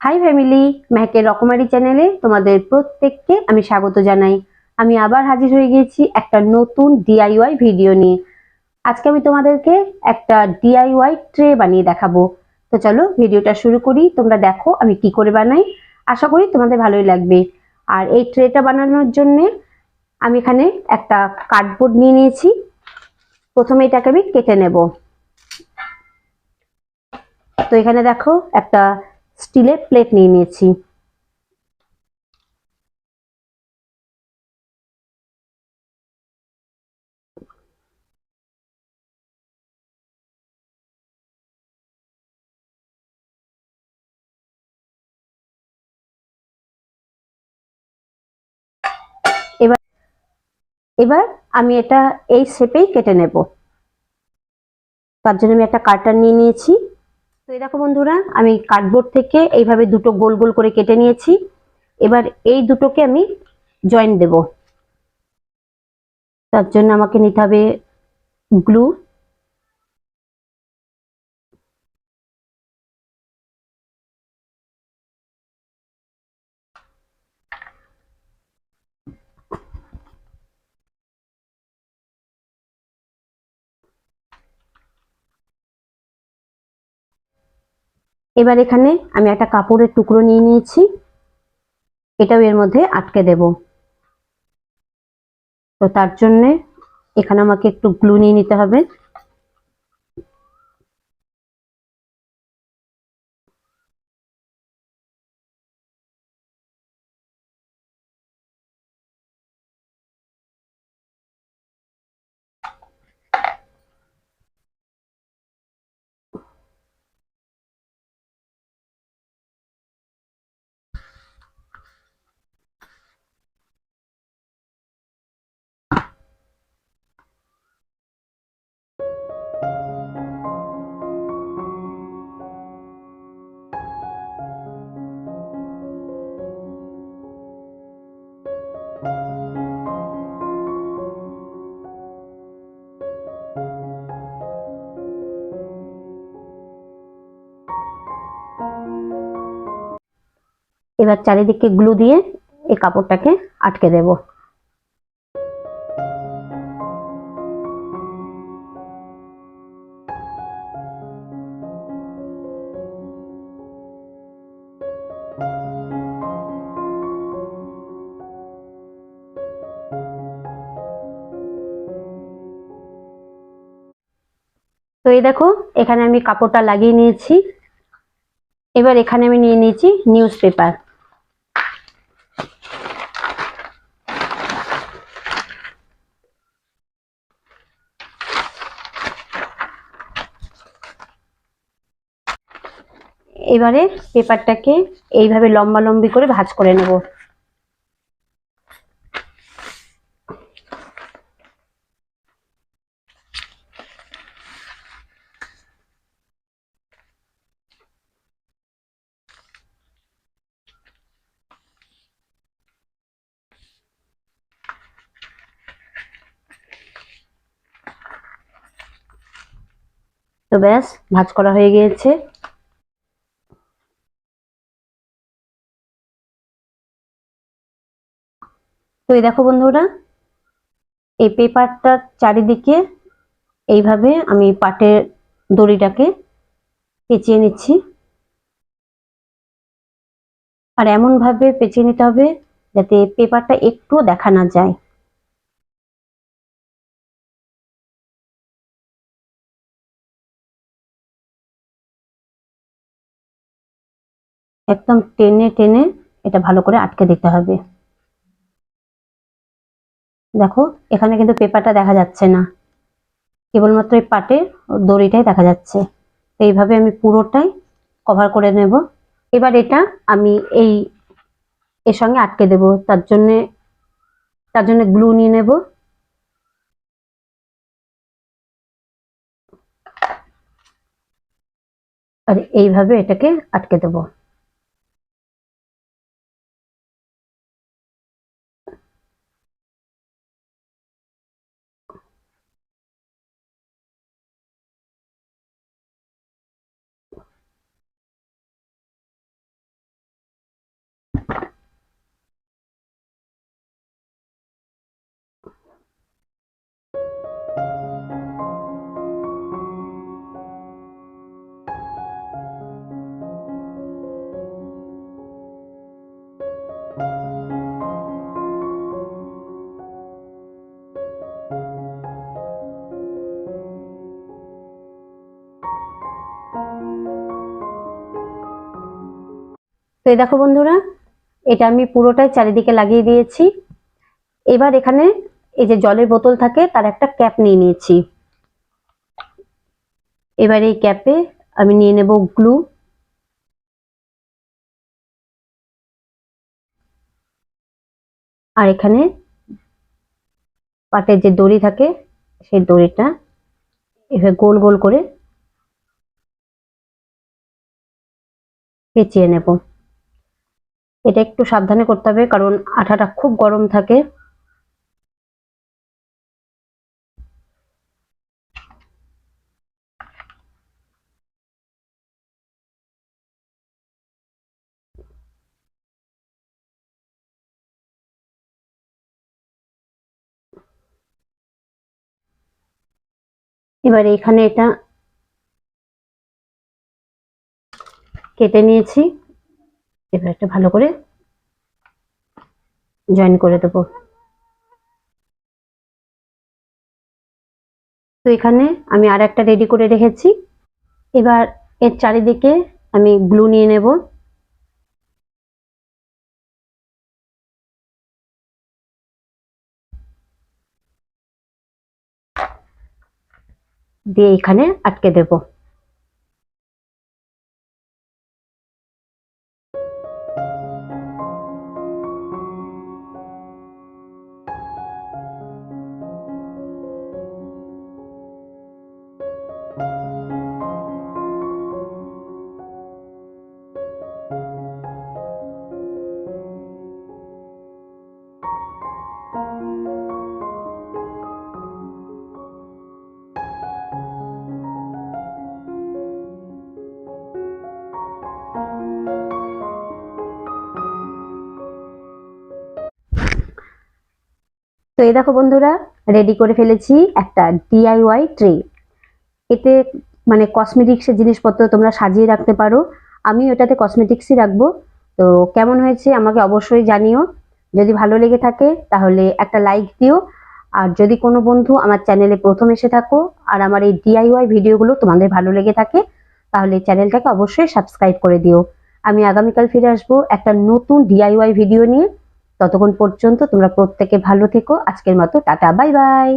High family, মেহেকের রকমারি চ্যানেলে তোমাদের প্রত্যেককে আমি স্বাগত জানাই। আমি আবার হাজির হয়ে গেছি একটা নতুন ডিআইওয়াই ভিডিও নিয়ে। আজকে আমি তোমাদেরকে একটা ডিআইওয়াই ট্রে বানিয়ে দেখাবো। তো চলো ভিডিওটা শুরু করি। তোমরা দেখো আমি কি করে বানাই, আশা করি তোমাদের ভালোই লাগবে। আর এই ট্রেটা বানানোর জন্য আমি এখানে একটা কার্ডবোর্ড নিয়ে নিয়েছি। প্রথমে এটাকে আমি কেটে নেব। তো এখানে দেখো একটা স্টিলের প্লেট নিয়ে নিয়েছি। এবার এবার আমি এটা এই শেপেই কেটে নেব। তার জন্য আমি একটা কাটার নিয়ে নিয়েছি। তো এই দেখো বন্ধুরা, আমি কার্ডবোর্ড থেকে এইভাবে দুটো গোল গোল করে কেটে নিয়েছি। এবার এই দুটোকে আমি জয়েন দেব। তার জন্য আমাকে নিতে হবে গ্লু। এবার এখানে আমি একটা কাপড়ের টুকরো নিয়ে নিয়েছি, এটাও এর মধ্যে আটকে দেব। তো তার জন্য এখানে আমাকে একটু গ্লু নিয়ে নিতে হবে। এবার চারিদিকে গ্লু দিয়ে এই কাপড়টাকে আটকে দেব। তো এই দেখো এখানে আমি কাপড়টা লাগিয়ে নিয়েছি। এবার এখানে আমি নিয়ে নিয়েছি নিউজ পেপার। এবারে পেপারটাকে এইভাবে লম্বা লম্বি করে ভাঁজ করে নেব। তো ব্যাস, ভাঁজ করা হয়ে গিয়েছে। তো এই দেখো বন্ধুরা, এই পেপারটার চারিদিকে এইভাবে আমি পাটের দড়িটাকে পেঁচিয়ে নিচ্ছি। আর এমন ভাবে পেঁচিয়ে নিতে হবে যাতে পেপারটা একটুও দেখা না যায়। একদম টেনে টেনে এটা ভালো করে আটকে দিতে হবে। দেখো এখানে কিন্তু পেপারটা দেখা যাচ্ছে না, কেবলমাত্র এই পাটের দড়িটাই দেখা যাচ্ছে। এইভাবে আমি পুরোটাই কভার করে নেব। এবার এটা আমি এই এর সঙ্গে আটকে দেব। তার জন্য গ্লু নিয়ে নেব। আর এইভাবে এটাকে আটকে দেব। তো এই দেখো বন্ধুরা, এটা আমি পুরোটাই চারিদিকে লাগিয়ে দিয়েছি। এবার এখানে এই যে জলের বোতল থাকে তার একটা ক্যাপ নিয়ে নিয়েছি। এবার এই ক্যাপে আমি নিয়ে নেব গ্লু। আর এখানে পাটের যে দড়ি থাকে সেই দড়িটা এভাবে গোল গোল করে পেঁচিয়ে নেব। এটা একটু সাবধানে করতে হবে কারণ আঠাটা খুব গরম থাকে। এবার এখানে এটা কেটে নিয়েছি। এবার এটা ভালো করে জয়েন করে দেবো। তো এখানে আমি আর একটা রেডি করে রেখেছি। এবার এর চারিদিকে আমি গ্লু নিয়ে নেব। দিয়ে এখানে আটকে দেব। তো এই দেখো বন্ধুরা, রেডি করে ফেলেছি একটা ডিআইওয়াই ট্রে। এতে মানে কসমেটিক্সের জিনিসপত্র তোমরা সাজিয়ে রাখতে পারো। আমি ওটাতে কসমেটিক্সই রাখবো। তো কেমন হয়েছে আমাকে অবশ্যই জানিও। যদি ভালো লেগে থাকে তাহলে একটা লাইক দিও। আর যদি কোনো বন্ধু আমার চ্যানেলে প্রথম এসে থাকো আর আমার এই ডিআইওয়াই ভিডিওগুলো তোমাদের ভালো লেগে থাকে তাহলে চ্যানেলটাকে অবশ্যই সাবস্ক্রাইব করে দিও। আমি আগামীকাল ফিরে আসবো একটা নতুন ডিআইওয়াই ভিডিও নিয়ে। ততক্ষণ পর্যন্ত তোমরা প্রত্যেকে ভালো থেকো। আজকের মতো টাটা, বাই বাই।